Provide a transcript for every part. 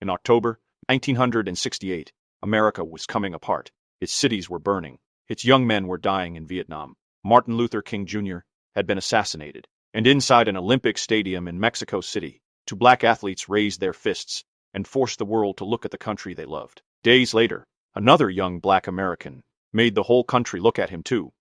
In October 1968, America was coming apart. Its cities were burning. Its young men were dying in Vietnam. Martin Luther King Jr. had been assassinated. And inside an Olympic stadium in Mexico City, two black athletes raised their fists and forced the world to look at the country they loved. Days later, another young black American made the whole country look at him too.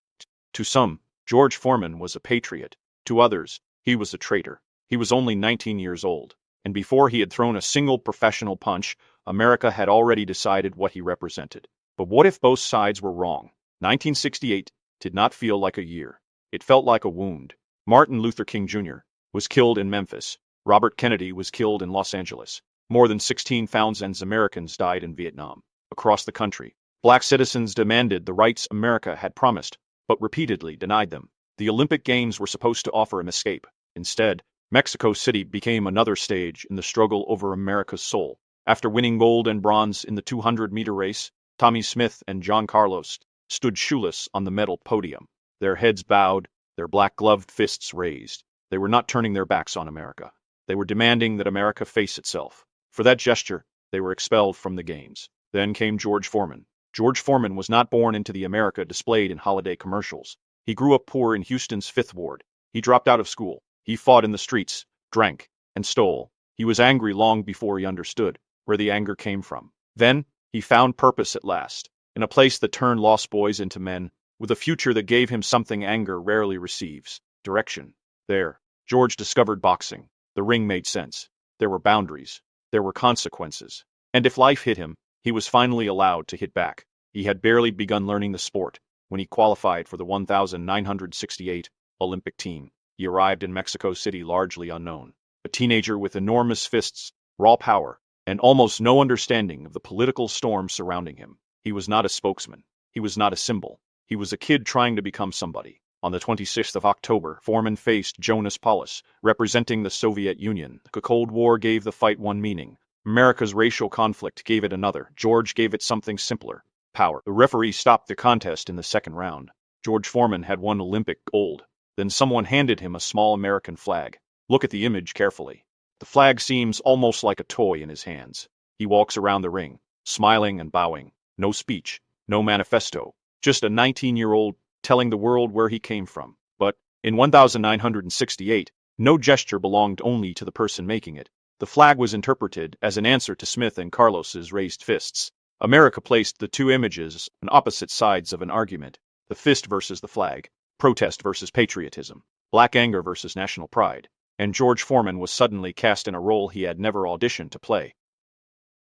To some, George Foreman was a patriot. To others, he was a traitor. He was only 19 years old, and before he had thrown a single professional punch, America had already decided what he represented. But what if both sides were wrong? 1968 did not feel like a year. It felt like a wound. Martin Luther King Jr. was killed in Memphis. Robert Kennedy was killed in Los Angeles. More than 16,000 Americans died in Vietnam. Across the country, black citizens demanded the rights America had promised, but repeatedly denied them. The Olympic Games were supposed to offer an escape. Instead, Mexico City became another stage in the struggle over America's soul. After winning gold and bronze in the 200-meter race, Tommie Smith and John Carlos stood shoeless on the medal podium, their heads bowed, their black-gloved fists raised. They were not turning their backs on America. They were demanding that America face itself. For that gesture, they were expelled from the Games. Then came George Foreman. George Foreman was not born into the America displayed in holiday commercials. He grew up poor in Houston's Fifth Ward. He dropped out of school. He fought in the streets, drank, and stole. He was angry long before he understood where the anger came from. Then, he found purpose at last, in a place that turned lost boys into men, with a future that gave him something anger rarely receives: direction. There, George discovered boxing. The ring made sense. There were boundaries. There were consequences. And if life hit him, he was finally allowed to hit back. He had barely begun learning the sport when he qualified for the 1968 Olympic team. He arrived in Mexico City largely unknown, a teenager with enormous fists, raw power, and almost no understanding of the political storm surrounding him. He was not a spokesman. He was not a symbol. He was a kid trying to become somebody. On the 26th of October, Foreman faced Jonas Čepulis, representing the Soviet Union. The Cold War gave the fight one meaning. America's racial conflict gave it another. George gave it something simpler: power. The referee stopped the contest in the second round. George Foreman had won Olympic gold. Then someone handed him a small American flag. Look at the image carefully. The flag seems almost like a toy in his hands. He walks around the ring, smiling and bowing. No speech, no manifesto, just a 19-year-old telling the world where he came from. But, in 1968, no gesture belonged only to the person making it. The flag was interpreted as an answer to Smith and Carlos's raised fists. America placed the two images on opposite sides of an argument: the fist versus the flag, protest versus patriotism, black anger versus national pride. And George Foreman was suddenly cast in a role he had never auditioned to play.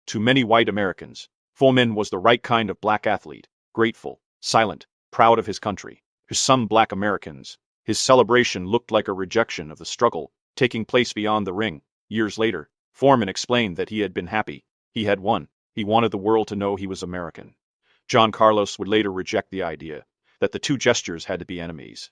To many white Americans, Foreman was the right kind of black athlete: grateful, silent, proud of his country. To some black Americans, his celebration looked like a rejection of the struggle taking place beyond the ring. Years later, Foreman explained that he had been happy. He had won. He wanted the world to know he was American. John Carlos would later reject the idea that the two gestures had to be enemies.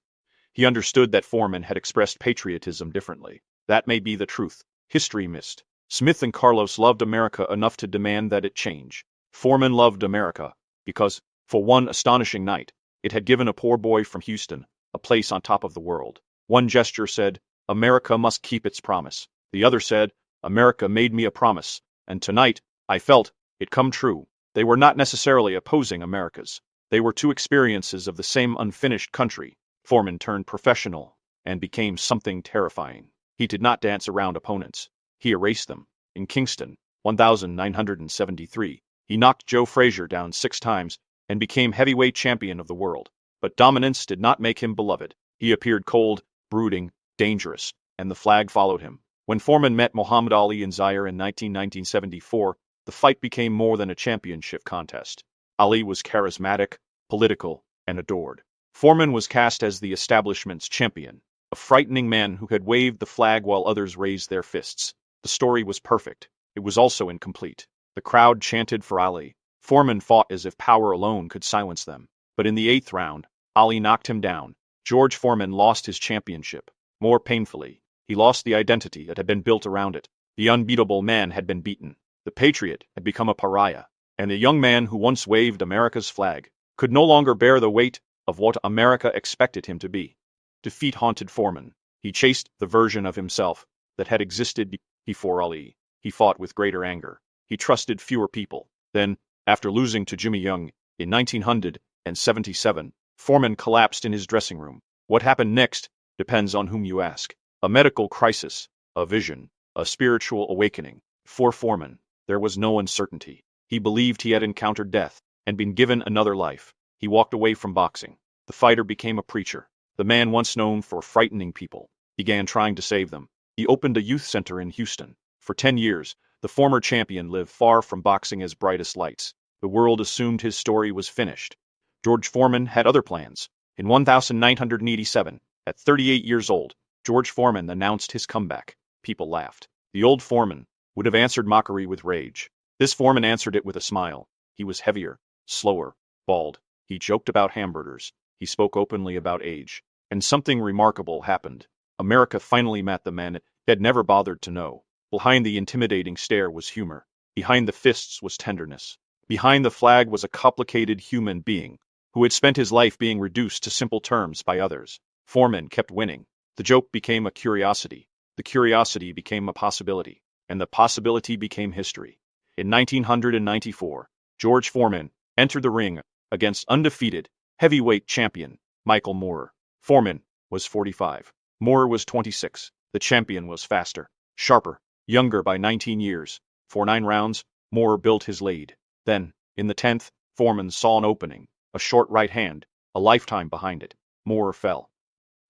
He understood that Foreman had expressed patriotism differently. That may be the truth. History missed. Smith and Carlos loved America enough to demand that it change. Foreman loved America because, for one astonishing night, it had given a poor boy from Houston a place on top of the world. One gesture said, "America must keep its promise." The other said, "America made me a promise, and tonight, I felt it come true." They were not necessarily opposing Americas. They were two experiences of the same unfinished country. Foreman turned professional and became something terrifying. He did not dance around opponents. He erased them. In Kingston, 1973, he knocked Joe Frazier down 6 times and became heavyweight champion of the world. But dominance did not make him beloved. He appeared cold, brooding, dangerous, and the flag followed him. When Foreman met Muhammad Ali in Zaire in 1974, the fight became more than a championship contest. Ali was charismatic, political, and adored. Foreman was cast as the establishment's champion, a frightening man who had waved the flag while others raised their fists. The story was perfect. It was also incomplete. The crowd chanted for Ali. Foreman fought as if power alone could silence them. But in the 8th round, Ali knocked him down. George Foreman lost his championship. More painfully, he lost the identity that had been built around it. The unbeatable man had been beaten. The patriot had become a pariah. And the young man who once waved America's flag could no longer bear the weight of what America expected him to be. Defeat haunted Foreman. He chased the version of himself that had existed before Ali. He fought with greater anger, He trusted fewer people. Then, after losing to Jimmy Young in 1977, Foreman collapsed in his dressing room. What happened next depends on whom you ask. A medical crisis, a vision, a spiritual awakening. For Foreman, there was no uncertainty. He believed he had encountered death and been given another life. He walked away from boxing. The fighter became a preacher. The man once known for frightening people began trying to save them. He opened a youth center in Houston. For 10 years, the former champion lived far from boxing as brightest lights. The world assumed his story was finished. George Foreman had other plans. In 1987, at 38 years old, George Foreman announced his comeback. People laughed. The old Foreman would have answered mockery with rage. This Foreman answered it with a smile. He was heavier, slower, bald. He joked about hamburgers. He spoke openly about age. And something remarkable happened. America finally met the man it had never bothered to know. Behind the intimidating stare was humor. Behind the fists was tenderness. Behind the flag was a complicated human being who had spent his life being reduced to simple terms by others. Foreman kept winning. The joke became a curiosity. The curiosity became a possibility. And the possibility became history. In 1994, George Foreman entered the ring against undefeated heavyweight champion Michael Moorer. Foreman was 45. Moorer was 26. The champion was faster, sharper, younger by 19 years. For 9 rounds, Moorer built his lead. Then, in the 10th, Foreman saw an opening, a short right hand, a lifetime behind it. Moorer fell.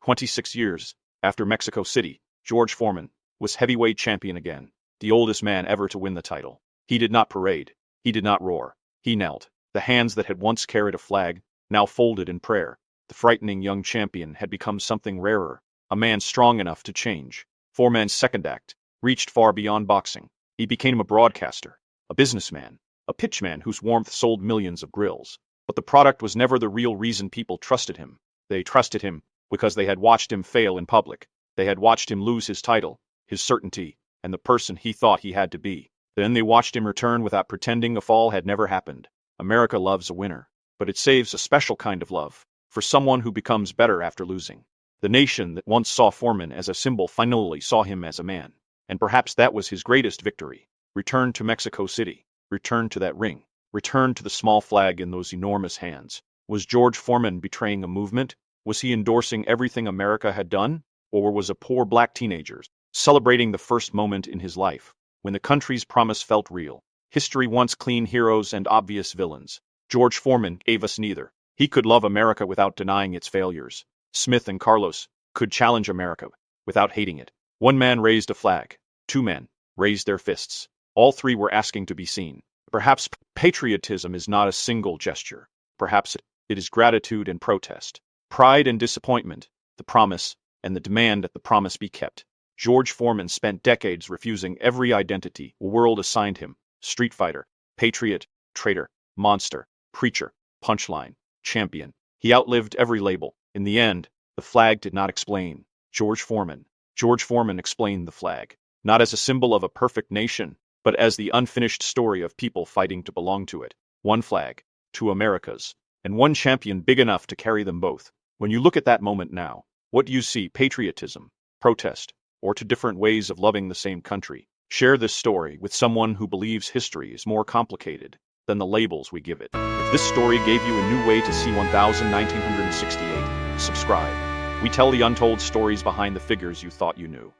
26 years after Mexico City, George Foreman was heavyweight champion again, the oldest man ever to win the title. He did not parade. He did not roar. He knelt. The hands that had once carried a flag now folded in prayer. The frightening young champion had become something rarer, a man strong enough to change. Foreman's second act reached far beyond boxing. He became a broadcaster, a businessman, a pitchman whose warmth sold millions of grills. But the product was never the real reason people trusted him. They trusted him because they had watched him fail in public. They had watched him lose his title, his certainty, and the person he thought he had to be. Then they watched him return without pretending a fall had never happened. America loves a winner, but it saves a special kind of love for someone who becomes better after losing. The nation that once saw Foreman as a symbol finally saw him as a man. And perhaps that was his greatest victory. Return to Mexico City. Return to that ring. Return to the small flag in those enormous hands. Was George Foreman betraying a movement? Was he endorsing everything America had done? Or was a poor black teenager celebrating the first moment in his life when the country's promise felt real? History wants clean heroes and obvious villains. George Foreman gave us neither. He could love America without denying its failures. Smith and Carlos could challenge America without hating it. One man raised a flag. 2 men raised their fists. All 3 were asking to be seen. Perhaps patriotism is not a single gesture. Perhaps it is gratitude and protest, pride and disappointment, the promise and the demand that the promise be kept. George Foreman spent decades refusing every identity the world assigned him: street fighter, patriot, traitor, monster, preacher, punchline, champion. He outlived every label. In the end, the flag did not explain George Foreman. George Foreman explained the flag, not as a symbol of a perfect nation, but as the unfinished story of people fighting to belong to it. One flag, 2 Americas, and one champion big enough to carry them both. When you look at that moment now, what do you see? Patriotism, protest, or 2 different ways of loving the same country? Share this story with someone who believes history is more complicated than the labels we give it. If this story gave you a new way to see 1968, subscribe. We tell the untold stories behind the figures you thought you knew.